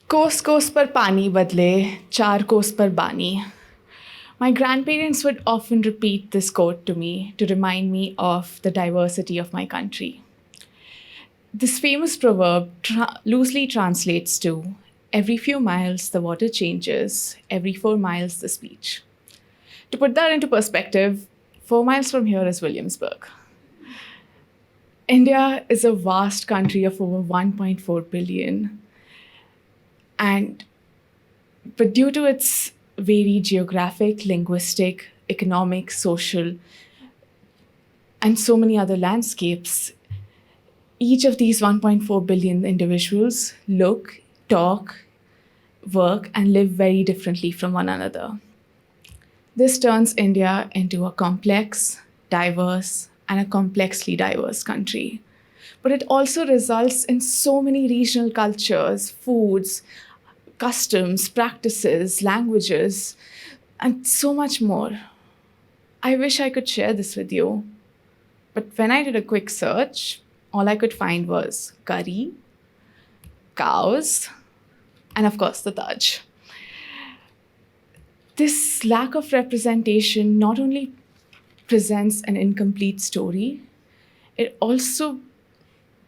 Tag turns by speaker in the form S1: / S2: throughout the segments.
S1: कोस कोस पर पानी बदले, चार कोस पर बानी. My grandparents would often repeat this quote to me to remind me of the diversity of my country. This famous proverb loosely translates to every few miles the water changes, every 4 miles the speech. To put that into perspective, 4 miles from here is Williamsburg. India is a vast country of over 1.4 billion. And but due to its varied geographic, linguistic, economic, social, and so many other landscapes, each of these 1.4 billion individuals look, talk, work, and live very differently from one another. This turns India into a complex, diverse, and a complexly diverse country. But it also results in so many regional cultures, foods, customs, practices, languages, and so much more. I wish I could share this with you. But when I did a quick search, all I could find was curry, cows, and of course the Taj. This lack of representation not only presents an incomplete story, it also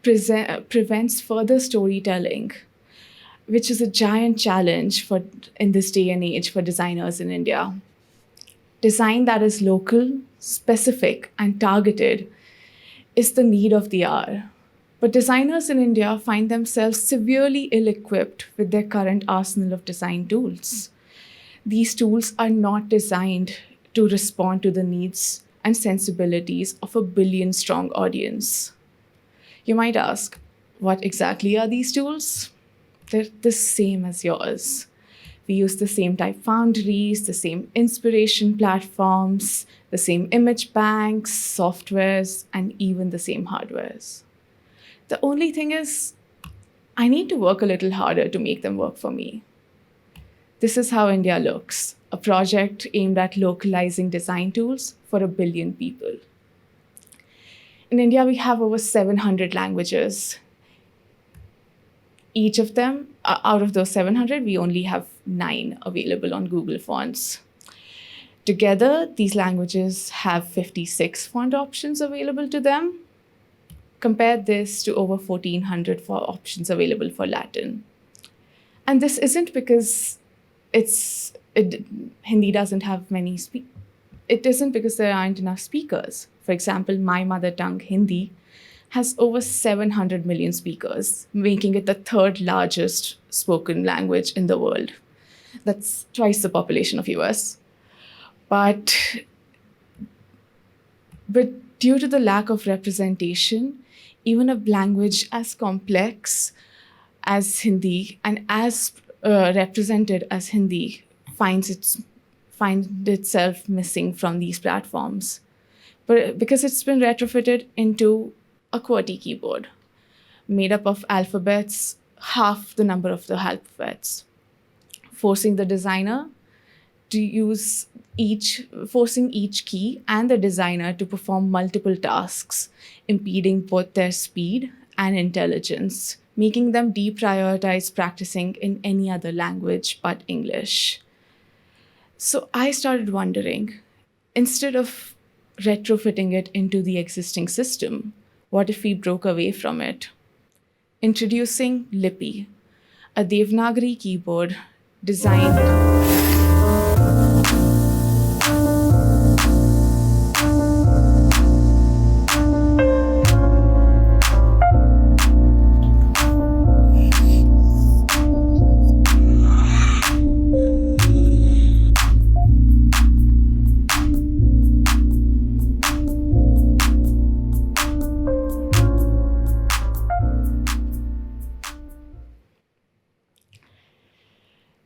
S1: prevents further storytelling, which is a giant challenge in this day and age for designers in India. Design that is local, specific, and targeted is the need of the hour. But designers in India find themselves severely ill-equipped with their current arsenal of design tools. These tools are not designed to respond to the needs and sensibilities of a billion-strong audience. You might ask, what exactly are these tools? They're the same as yours. We use the same type foundries, the same inspiration platforms, the same image banks, softwares, and even the same hardwares. The only thing is, I need to work a little harder to make them work for me. This is how India looks, a project aimed at localizing design tools for a billion people. In India, we have over 700 languages. Each of them, out of those 700, we only have 9 available on Google Fonts. Together, these languages have 56 font options available to them. Compare this to over 1,400 options available for Latin. And this isn't because Hindi doesn't have many it isn't because there aren't enough speakers. For example, my mother tongue, Hindi, has over 700 million speakers, making it the third largest spoken language in the world. That's twice the population of US. But due to the lack of representation, even a language as complex as Hindi and as represented as Hindi finds itself missing from these platforms. But because it's been retrofitted into a QWERTY keyboard made up of alphabets, half the number of the alphabets, forcing the designer to forcing each key and the designer to perform multiple tasks, impeding both their speed and intelligence, making them deprioritize practicing in any other language but English. So I started wondering, instead of retrofitting it into the existing system, what if we broke away from it? Introducing Lipi, a Devanagari keyboard designed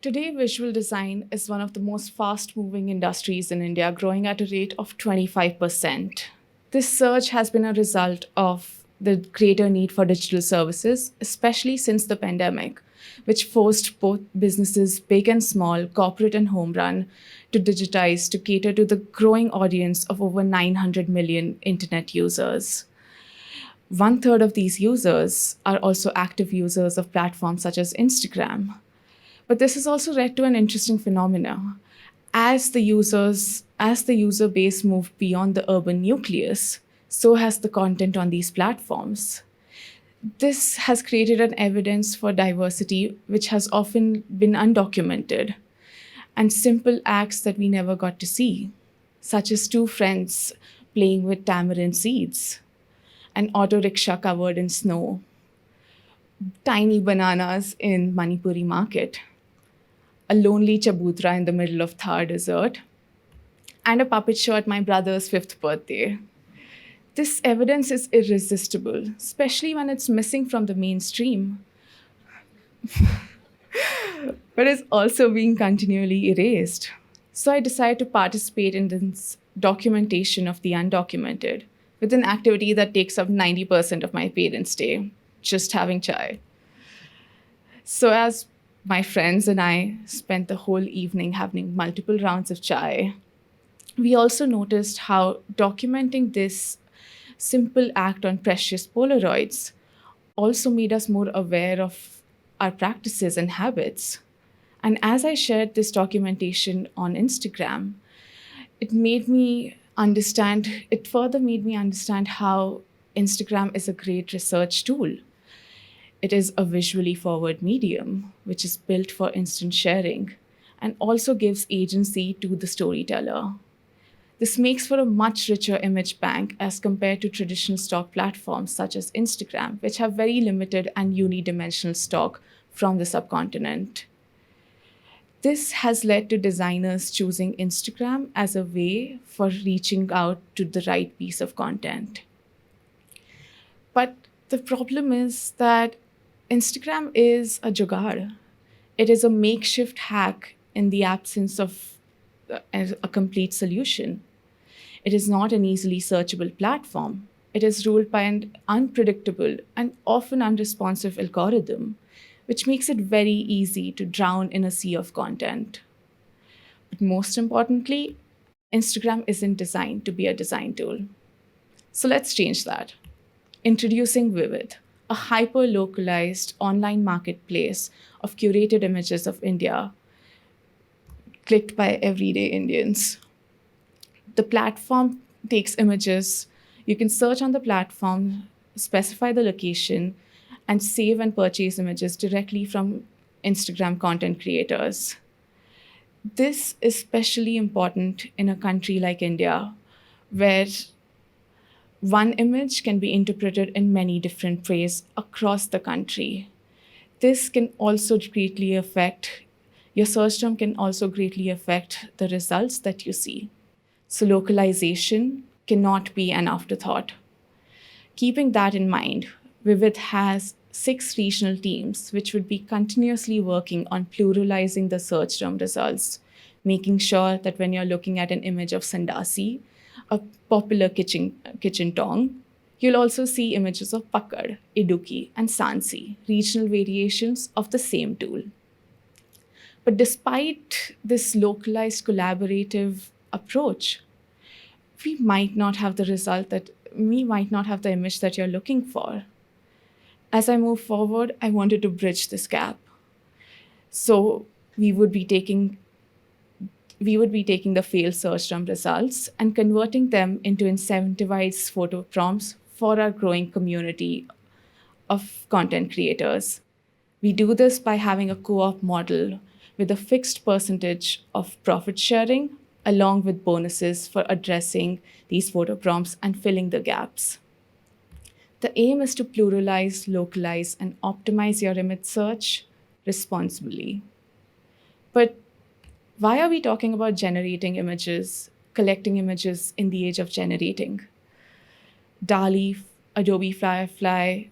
S1: Today, visual design is one of the most fast-moving industries in India, growing at a rate of 25%. This surge has been a result of the greater need for digital services, especially since the pandemic, which forced both businesses, big and small, corporate and home run, to digitize to cater to the growing audience of over 900 million internet users. 1/3 of these users are also active users of platforms such as Instagram. But this has also led to an interesting phenomena. As the user base moved beyond the urban nucleus, so has the content on these platforms. This has created an evidence for diversity which has often been undocumented, and simple acts that we never got to see, such as two friends playing with tamarind seeds, an auto rickshaw covered in snow, tiny bananas in Manipuri market, a lonely chabutra in the middle of Thar desert, and a puppet show at my brother's fifth birthday. This evidence is irresistible, especially when it's missing from the mainstream, but is also being continually erased. So I decided to participate in this documentation of the undocumented with an activity that takes up 90% of my parents' day, just having chai. So as my friends and I spent the whole evening having multiple rounds of chai, we also noticed how documenting this simple act on precious Polaroids also made us more aware of our practices and habits. And as I shared this documentation on Instagram, it further made me understand how Instagram is a great research tool. It is a visually forward medium, which is built for instant sharing and also gives agency to the storyteller. This makes for a much richer image bank as compared to traditional stock platforms such as Instagram, which have very limited and unidimensional stock from the subcontinent. This has led to designers choosing Instagram as a way for reaching out to the right piece of content. But the problem is that Instagram is a jugaad. It is a makeshift hack in the absence of a complete solution. It is not an easily searchable platform. It is ruled by an unpredictable and often unresponsive algorithm, which makes it very easy to drown in a sea of content. But most importantly, Instagram isn't designed to be a design tool. So let's change that. Introducing Vivid, a hyper-localized online marketplace of curated images of India clicked by everyday Indians. The platform takes images. You can search on the platform, specify the location, and save and purchase images directly from Instagram content creators. This is especially important in a country like India, where one image can be interpreted in many different ways across the country. This can also greatly affect, your search term can also greatly affect the results that you see. So localization cannot be an afterthought. Keeping that in mind, Vivid has 6 regional teams which would be continuously working on pluralizing the search term results, making sure that when you're looking at an image of Sandasi, a popular kitchen tong, you'll also see images of Pakad, Idukki, and Sansi, regional variations of the same tool. But despite this localized collaborative approach, we might not have the image that you're looking for. As I move forward, I wanted to bridge this gap. So we would be taking the failed search term results and converting them into incentivized photo prompts for our growing community of content creators. We do this by having a co-op model with a fixed percentage of profit sharing, along with bonuses for addressing these photo prompts and filling the gaps. The aim is to pluralize, localize, and optimize your image search responsibly. But why are we talking about generating images, collecting images in the age of generating? DALL-E, Adobe Firefly,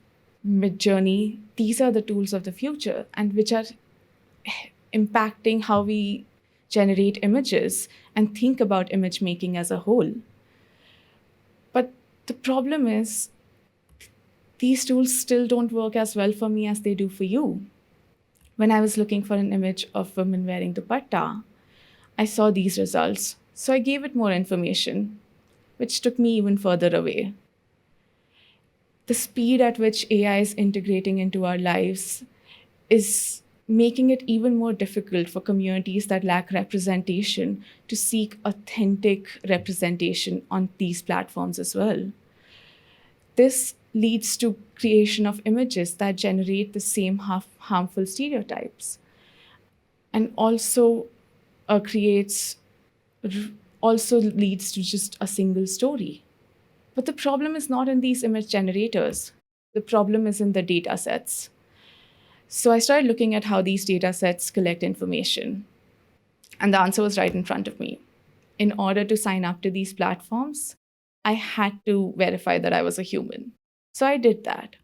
S1: Midjourney, these are the tools of the future and which are impacting how we generate images and think about image making as a whole. But the problem is, these tools still don't work as well for me as they do for you. When I was looking for an image of women wearing dupatta, I saw these results. So I gave it more information, which took me even further away. The speed at which AI is integrating into our lives is making it even more difficult for communities that lack representation to seek authentic representation on these platforms as well. This leads to creation of images that generate the same harmful stereotypes, and creates also leads to just a single story. But the problem is not in these image generators. The problem is in the data sets. So I started looking at how these data sets collect information. And the answer was right in front of me. In order to sign up to these platforms, I had to verify that I was a human. So I did that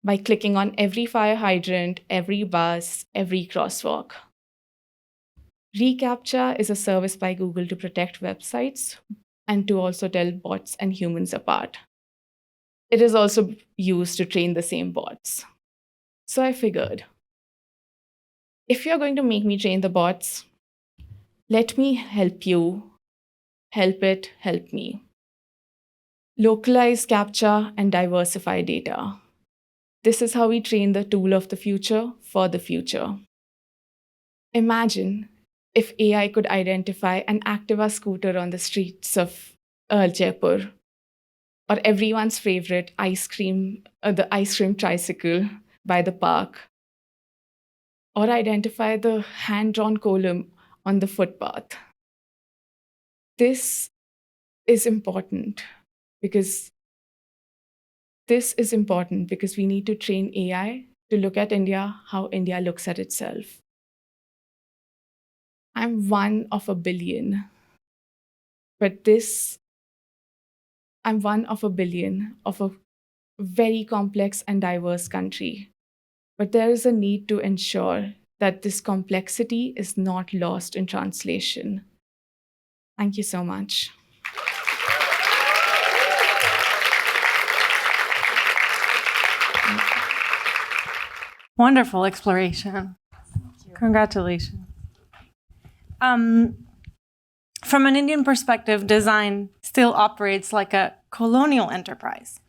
S1: by clicking on every fire hydrant, every bus, every crosswalk. reCAPTCHA is a service by Google to protect websites and to also tell bots and humans apart. It is also used to train the same bots. So I figured, if you're going to make me train the bots, let me help you. Help it, help me. Localize CAPTCHA and diversify data. This is how we train the tool of the future for the future. Imagine if AI could identify an Activa scooter on the streets of Jaipur, or everyone's favorite the ice cream tricycle by the park, or identify the hand-drawn column on the footpath. This is important because we need to train AI to look at India how India looks at itself. I'm one of a billion, I'm one of a billion of a very complex and diverse country. But there is a need to ensure that this complexity is not lost in translation. Thank you so much.
S2: Wonderful exploration. Congratulations. From an Indian perspective, design still operates like a colonial enterprise.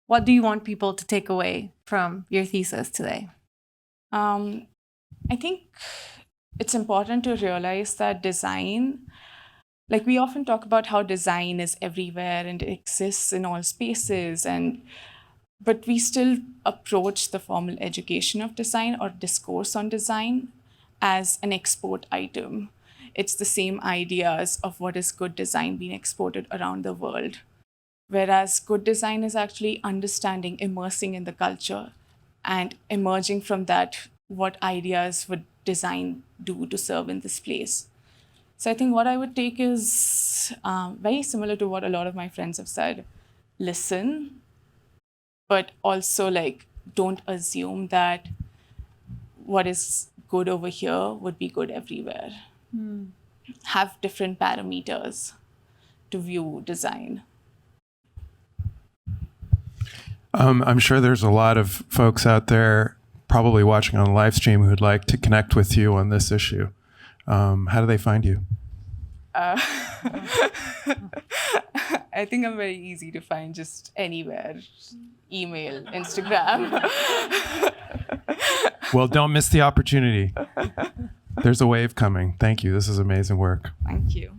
S2: What do you want people to take away from your thesis today?
S1: I think it's important to realize that design, like we often talk about how design is everywhere and it exists in all spaces, but we still approach the formal education of design or discourse on design as an export item. It's the same ideas of what is good design being exported around the world. Whereas good design is actually understanding, immersing in the culture, and emerging from that, what ideas would design do to serve in this place. So I think what I would take is very similar to what a lot of my friends have said. Listen, but also don't assume that what is good over here would be good everywhere. Have different parameters to view design.
S3: I'm sure there's a lot of folks out there probably watching on the live stream who'd like to connect with you on this issue. How do they find you?
S1: I think I'm very easy to find just anywhere. Email, Instagram.
S3: Well, don't miss the opportunity. There's a wave coming. Thank you. This is amazing work.
S1: Thank you.